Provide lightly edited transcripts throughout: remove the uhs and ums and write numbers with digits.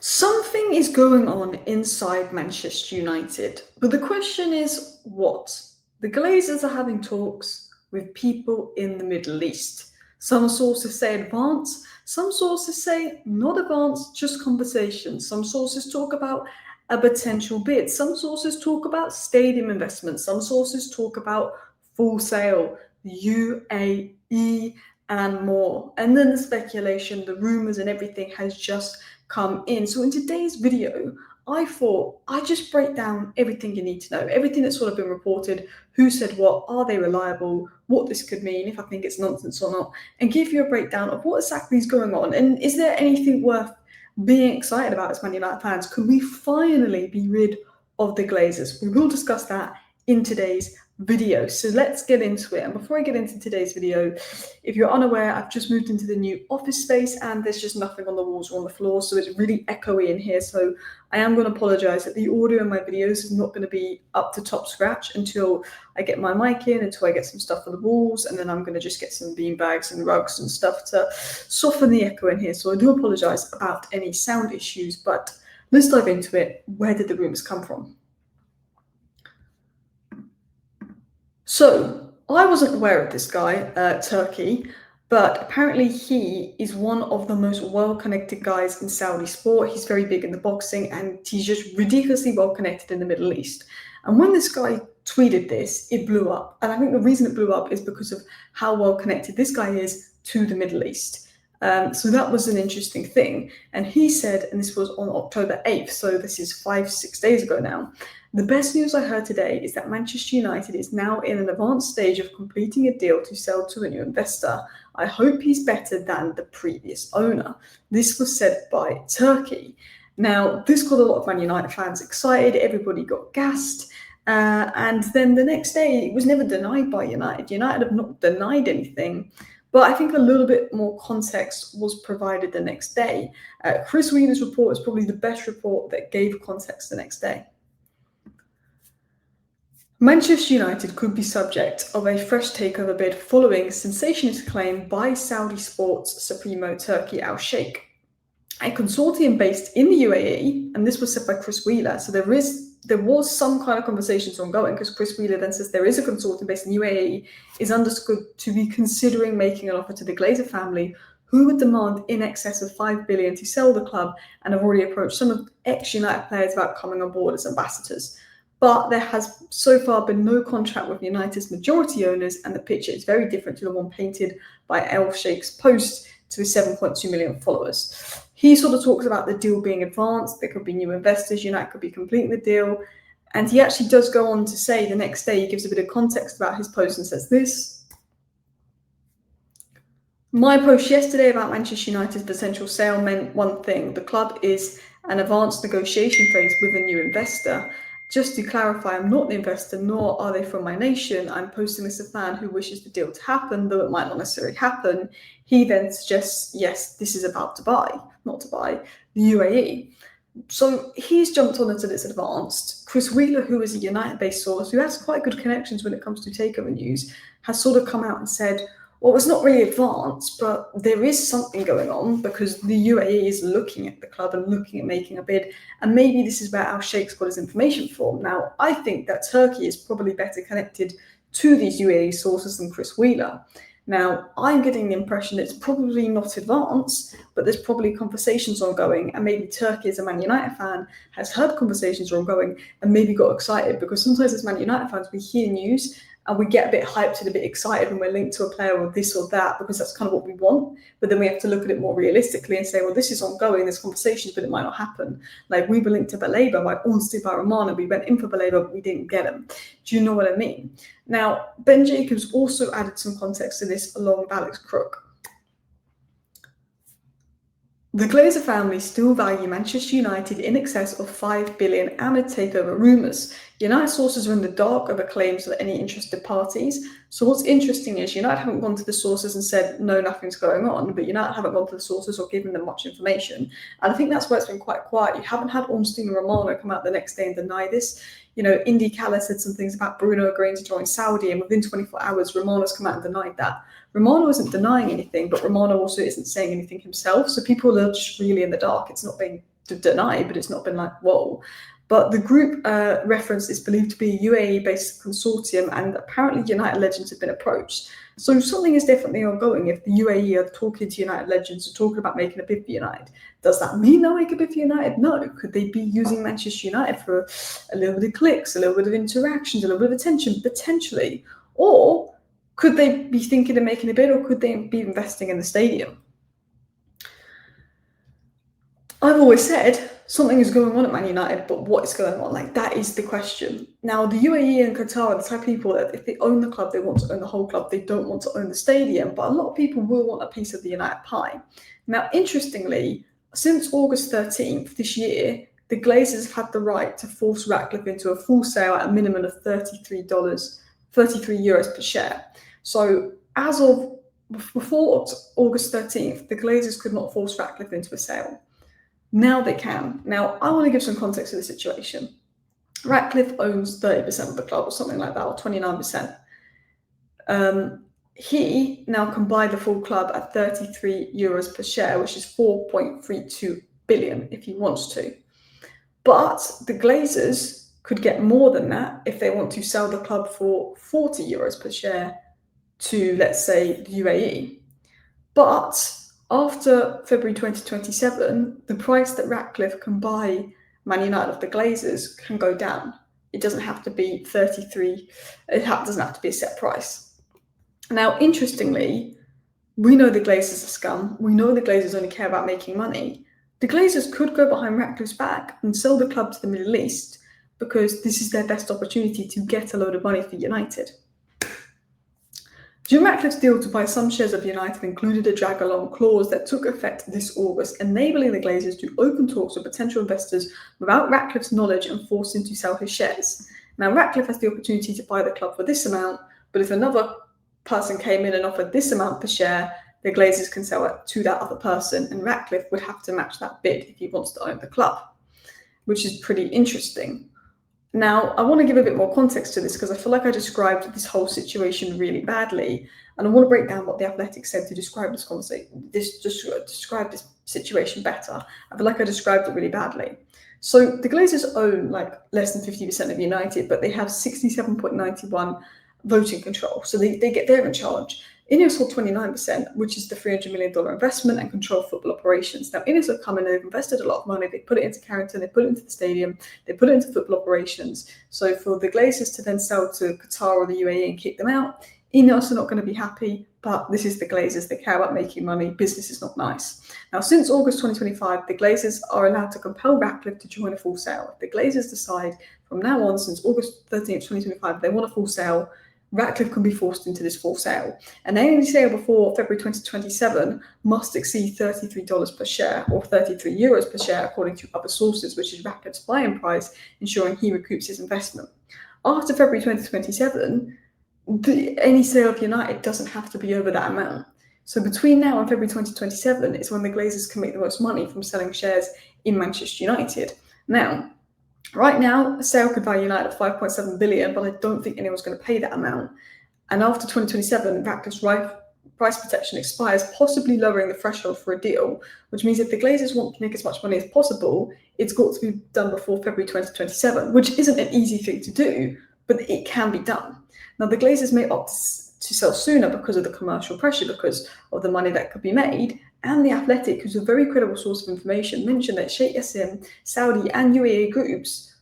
Something is going on inside Manchester United, but the question is what? The Glazers are having talks with people in the Middle East. Some sources say advanced, some sources say not advanced, just conversations. Some sources talk about a potential bid, some sources talk about stadium investments, some sources talk about full sale, the UAE, and more. And then the speculation, the rumours, and everything has just come in. So in today's video, I thought I'd just break down everything you need to know, everything that's sort of been reported, who said what, are they reliable, what this could mean, if I think it's nonsense or not, and give you a breakdown of what exactly is going on. And is there anything worth being excited about as Man United fans? Could we finally be rid of the Glazers? We will discuss that in today's video. So let's get into it. And before I get into today's video, if you're unaware, I've just moved into the new office space and there's just nothing on the walls or on the floor, so it's really echoey in here. So I am going to apologize that the audio in my videos is not going to be up to top scratch until I get my mic in, until I get some stuff on the walls, and then I'm going to just get some bean bags and rugs and stuff to soften the echo in here. So I do apologize about any sound issues, but let's dive into it. Where did the rumors come from? So I wasn't aware of this guy, Turkey, but apparently he is one of the most well-connected guys in Saudi sport. He's very big in the boxing and he's just ridiculously well-connected in the Middle East. And when this guy tweeted this, it blew up. And I think the reason it blew up is because of how well-connected this guy is to the Middle East. So that was an interesting thing. And he said, and this was on October 8th, so this is 5-6 days ago now, the best news I heard today is that Manchester United is now in an advanced stage of completing a deal to sell to a new investor. I hope he's better than the previous owner. This was said by Turkey. Now, this got a lot of Man United fans excited. Everybody got gassed. And then the next day, it was never denied by United. United have not denied anything. But I think a little bit more context was provided the next day. Chris Wheeler's report is probably the best report that gave context the next day. Manchester United could be subject of a fresh takeover bid following sensationalist claim by Saudi sports supremo Turki Al Sheikh. A consortium based in the UAE, and this was said by Chris Wheeler, so there was some kind of conversations ongoing, because Chris Wheeler then says there is a consortium based in the UAE, is understood to be considering making an offer to the Glazer family, who would demand in excess of $5 billion to sell the club, and have already approached some of ex-United players about coming on board as ambassadors. But there has so far been no contract with United's majority owners, and the picture is very different to the one painted by Al Sheikh's post to his 7.2 million followers. He sort of talks about the deal being advanced, there could be new investors, United could be completing the deal, and he actually does go on to say the next day, he gives a bit of context about his post and says this: "My post yesterday about Manchester United's potential sale meant one thing. The club is an advanced negotiation phase with a new investor. Just to clarify, I'm not the investor, nor are they from my nation. I'm posting as a fan who wishes the deal to happen, though it might not necessarily happen." He then suggests, yes, this is about to buy, not to buy, the UAE. So he's jumped on into this advanced. Chris Wheeler, who is a United-based source, who has quite good connections when it comes to takeover news, has sort of come out and said, well, it's not really advanced, but there is something going on because the UAE is looking at the club and looking at making a bid. And maybe this is where Al Sheikh's got his information from. Now, I think that Turkey is probably better connected to these UAE sources than Chris Wheeler. Now, I'm getting the impression it's probably not advanced, but there's probably conversations ongoing. And maybe Turkey, as a Man United fan, has heard conversations are ongoing and maybe got excited, because sometimes as Man United fans, we hear news and we get a bit hyped and a bit excited when we're linked to a player or this or that, because that's kind of what we want. But then we have to look at it more realistically and say, well, this is ongoing, there's conversations, but it might not happen. Like we were linked to Baleba by Ornstein by Romano. We went in for Baleba, but we didn't get him. Do you know what I mean? Now, Ben Jacobs also added some context to this along with Alex Crook. The Glazer family still value Manchester United in excess of $5 billion amid takeover rumours. United sources are in the dark over claims of any interested parties. So what's interesting is United haven't gone to the sources and said, no, nothing's going on, but United haven't gone to the sources or given them much information. And I think that's where it's been quite quiet. You haven't had Ornstein and Romano come out the next day and deny this. You know, Indy Kala said some things about Bruno agreeing to join Saudi, and within 24 hours, Romano's come out and denied that. Romano isn't denying anything, but Romano also isn't saying anything himself. So people are just really in the dark. It's not being deny, but it's not been like, whoa. But the group reference is believed to be a UAE-based consortium, and apparently United Legends have been approached. So something is definitely ongoing if the UAE are talking to United Legends and talking about making a bid for United. Does that mean they'll make a bid for United? No. Could they be using Manchester United for a little bit of clicks, a little bit of interactions, a little bit of attention? Potentially. Or could they be thinking of making a bid, or could they be investing in the stadium? I've always said something is going on at Man United, but what is going on? Like, that is the question. Now, the UAE and Qatar are the type of people that if they own the club, they want to own the whole club. They don't want to own the stadium, but a lot of people will want a piece of the United pie. Now, interestingly, since August 13th this year, the Glazers have had the right to force Ratcliffe into a full sale at a minimum of $33 euros per share. So as of before August 13th, the Glazers could not force Ratcliffe into a sale. Now they can. Now, I want to give some context to the situation. Ratcliffe owns 30% of the club or something like that, or 29%. He now can buy the full club at 33 euros per share, which is 4.32 billion if he wants to. But the Glazers could get more than that if they want to sell the club for 40 euros per share to, let's say, the UAE. But after February 2027, the price that Ratcliffe can buy Man United of the Glazers can go down. It doesn't have to be 33, doesn't have to be a set price. Now, interestingly, we know the Glazers are scum. We know the Glazers only care about making money. The Glazers could go behind Ratcliffe's back and sell the club to the Middle East because this is their best opportunity to get a load of money for United. Jim Ratcliffe's deal to buy some shares of United included a drag-along clause that took effect this August, enabling the Glazers to open talks with potential investors without Ratcliffe's knowledge and force him to sell his shares. Now, Ratcliffe has the opportunity to buy the club for this amount, but if another person came in and offered this amount per share, the Glazers can sell it to that other person, and Ratcliffe would have to match that bid if he wants to own the club, which is pretty interesting. Now, I want to give a bit more context to this because I feel like I described this whole situation really badly, and I want to break down what the Athletic said to describe this conversation, describe this situation better. I feel like I described it really badly. So the Glazers own like less than 50% of United, but they have 67.91 voting control. So they're in charge. Ineos hold 29%, which is the $300 million investment, and control football operations. Now, Ineos have come in, they've invested a lot of money, they put it into Carrington, they put it into the stadium, they put it into football operations. So for the Glazers to then sell to Qatar or the UAE and kick them out, Ineos are not going to be happy, but this is the Glazers. They care about making money. Business is not nice. Now, since August 2025, the Glazers are allowed to compel Ratcliffe to join a full sale. If the Glazers decide from now on, since August 13th, 2025, they want a full sale, Ratcliffe can be forced into this full sale. And any sale before February 2027 must exceed $33 per share or 33 euros per share, according to other sources, which is Ratcliffe's buy-in price, ensuring he recoups his investment. After February 2027, any sale of United doesn't have to be over that amount. So between now and February 2027 is when the Glazers can make the most money from selling shares in Manchester United. Now, right now, a sale could buy United at 5.7 billion, but I don't think anyone's going to pay that amount. And after 2027, Ratcliffe's price protection expires, possibly lowering the threshold for a deal, which means if the Glazers want to make as much money as possible, it's got to be done before February 2027, which isn't an easy thing to do, but it can be done. Now, the Glazers may opt to sell sooner because of the commercial pressure, because of the money that could be made. And The Athletic, who's a very credible source of information, mentioned that Sheikh Yassim, Saudi and UAE groups,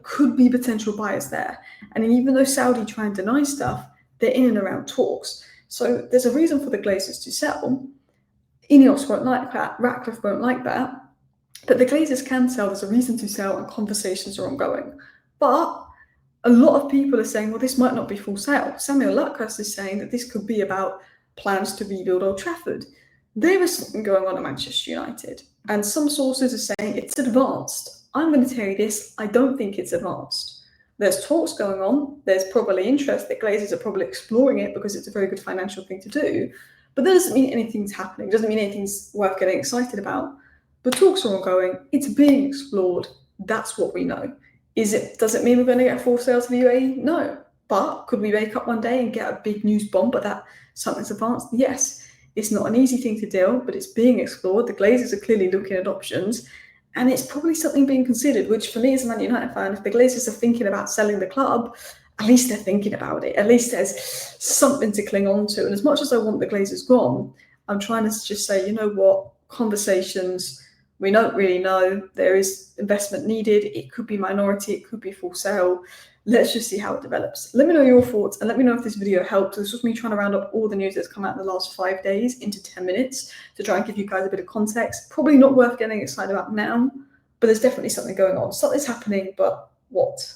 could be potential buyers there. And even though Saudi try and deny stuff, they're in and around talks. So there's a reason for the Glazers to sell. Ineos won't like that, Ratcliffe won't like that, but the Glazers can sell, there's a reason to sell, and conversations are ongoing. But a lot of people are saying, well, this might not be full sale. Samuel Luckhurst is saying that this could be about plans to rebuild Old Trafford. There is something going on at Manchester United, and some sources are saying it's advanced. I'm going to tell you this, I don't think it's advanced. There's talks going on, there's probably interest, the Glazers are probably exploring it because it's a very good financial thing to do, but that doesn't mean anything's happening, it doesn't mean anything's worth getting excited about. But talks are ongoing, it's being explored, that's what we know. Does it mean we're going to get a full sale to the UAE? No. But could we wake up one day and get a big news bomb, but that something's advanced? Yes. It's not an easy thing to do, but it's being explored. The Glazers are clearly looking at options. And it's probably something being considered, which for me as a Man United fan, if the Glazers are thinking about selling the club, at least they're thinking about it. At least there's something to cling on to. And as much as I want the Glazers gone, I'm trying to just say, you know what, conversations, we don't really know. There is investment needed. It could be minority, it could be full sale. Let's just see how it develops. Let me know your thoughts and let me know if this video helped. This was me trying to round up all the news that's come out in the last 5 days into 10 minutes to try and give you guys a bit of context. Probably not worth getting excited about now, but there's definitely something going on. Something's happening, but what?